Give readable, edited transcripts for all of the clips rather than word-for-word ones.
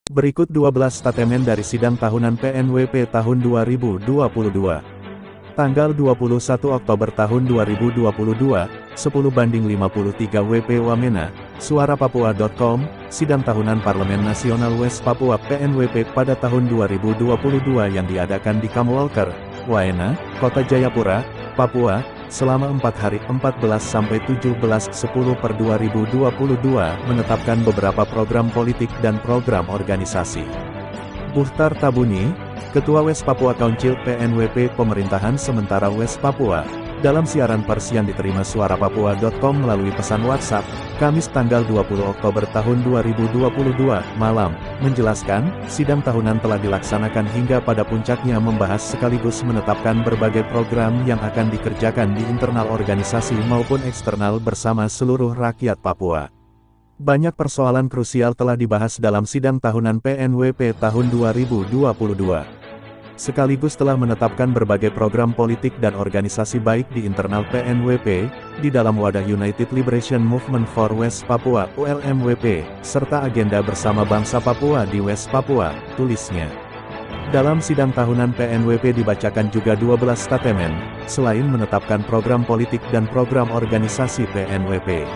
Berikut 12 statemen dari sidang tahunan PNWP tahun 2022. Tanggal 21 Oktober tahun 2022, 10:53 WP Wamena, suarapapua.com, sidang tahunan Parlemen Nasional West Papua PNWP pada tahun 2022 yang diadakan di Kamwalker, Waena, Kota Jayapura, Papua, selama 4 hari 14-17-10/2022 menetapkan beberapa program politik dan program organisasi. Bukhtar Tabuni, Ketua West Papua Council PNWP Pemerintahan Sementara West Papua, dalam siaran pers yang diterima suarapapua.com melalui pesan WhatsApp, Kamis tanggal 20 Oktober tahun 2022, malam, menjelaskan, sidang tahunan telah dilaksanakan hingga pada puncaknya membahas sekaligus menetapkan berbagai program yang akan dikerjakan di internal organisasi maupun eksternal bersama seluruh rakyat Papua. Banyak persoalan krusial telah dibahas dalam sidang tahunan PNWP tahun 2022. Sekaligus telah menetapkan berbagai program politik dan organisasi baik di internal PNWP, di dalam wadah United Liberation Movement for West Papua (ULMWP), serta agenda bersama bangsa Papua di West Papua, tulisnya. Dalam sidang tahunan PNWP dibacakan juga 12 statemen, selain menetapkan program politik dan program organisasi PNWP.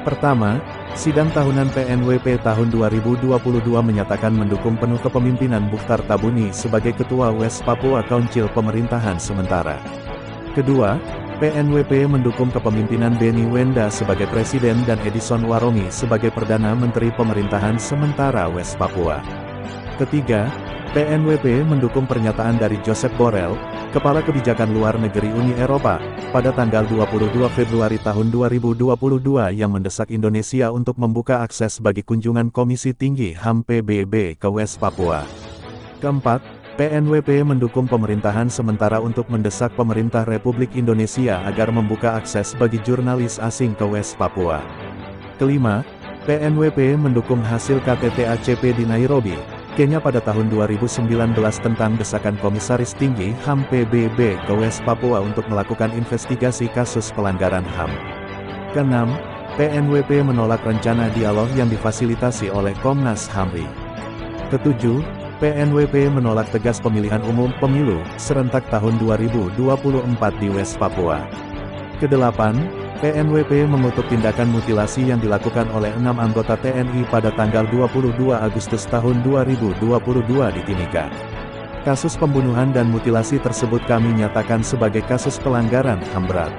Pertama, sidang tahunan PNWP tahun 2022 menyatakan mendukung penuh kepemimpinan Bukhtar Tabuni sebagai Ketua West Papua Council Pemerintahan Sementara. Kedua, PNWP mendukung kepemimpinan Benny Wenda sebagai Presiden dan Edison Warongi sebagai Perdana Menteri Pemerintahan Sementara West Papua. Ketiga, PNWP mendukung pernyataan dari Joseph Borrell, Kepala Kebijakan Luar Negeri Uni Eropa, pada tanggal 22 Februari tahun 2022 yang mendesak Indonesia untuk membuka akses bagi kunjungan Komisi Tinggi HAM PBB ke West Papua. Keempat, PNWP mendukung pemerintahan sementara untuk mendesak pemerintah Republik Indonesia agar membuka akses bagi jurnalis asing ke West Papua. Kelima, PNWP mendukung hasil KTT ACP di Nairobi, Kenya pada tahun 2019 tentang desakan Komisaris Tinggi HAM PBB ke West Papua untuk melakukan investigasi kasus pelanggaran HAM. Keenam, PNWP menolak rencana dialog yang difasilitasi oleh Komnas HAM-RI. Ketujuh, PNWP menolak tegas pemilihan umum pemilu serentak tahun 2024 di West Papua. Kedelapan, PNWP mengutuk tindakan mutilasi yang dilakukan oleh 6 anggota TNI pada tanggal 22 Agustus tahun 2022 di Timika. Kasus pembunuhan dan mutilasi tersebut kami nyatakan sebagai kasus pelanggaran HAM berat.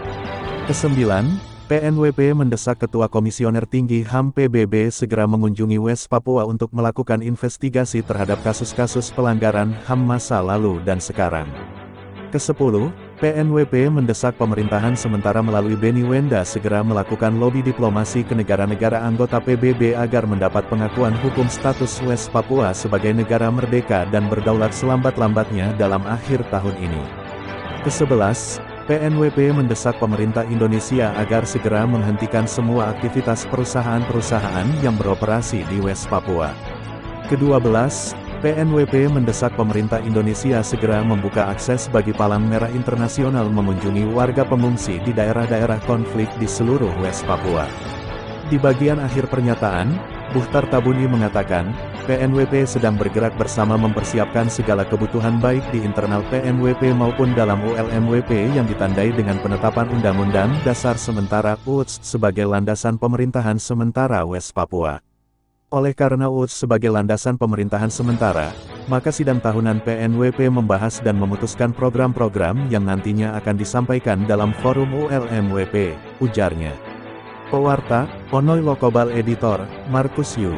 Kesembilan, PNWP mendesak Ketua Komisioner Tinggi HAM PBB segera mengunjungi West Papua untuk melakukan investigasi terhadap kasus-kasus pelanggaran HAM masa lalu dan sekarang. Kesepuluh, PNWP mendesak pemerintahan sementara melalui Benny Wenda segera melakukan lobi diplomasi ke negara-negara anggota PBB agar mendapat pengakuan hukum status West Papua sebagai negara merdeka dan berdaulat selambat-lambatnya dalam akhir tahun ini. Kesebelas, PNWP mendesak pemerintah Indonesia agar segera menghentikan semua aktivitas perusahaan-perusahaan yang beroperasi di West Papua. Kedua belas, PNWP mendesak pemerintah Indonesia segera membuka akses bagi Palang Merah Internasional mengunjungi warga pengungsi di daerah-daerah konflik di seluruh West Papua. Di bagian akhir pernyataan, Bukhtar Tabuni mengatakan, PNWP sedang bergerak bersama mempersiapkan segala kebutuhan baik di internal PNWP maupun dalam ULMWP yang ditandai dengan penetapan Undang-Undang Dasar Sementara (UDS) sebagai landasan pemerintahan sementara West Papua. Oleh karena UDS sebagai landasan pemerintahan sementara, maka sidang tahunan PNWP membahas dan memutuskan program-program yang nantinya akan disampaikan dalam forum ULMWP, ujarnya. Pewarta, Onoy Lokobal Editor, Markus Yu.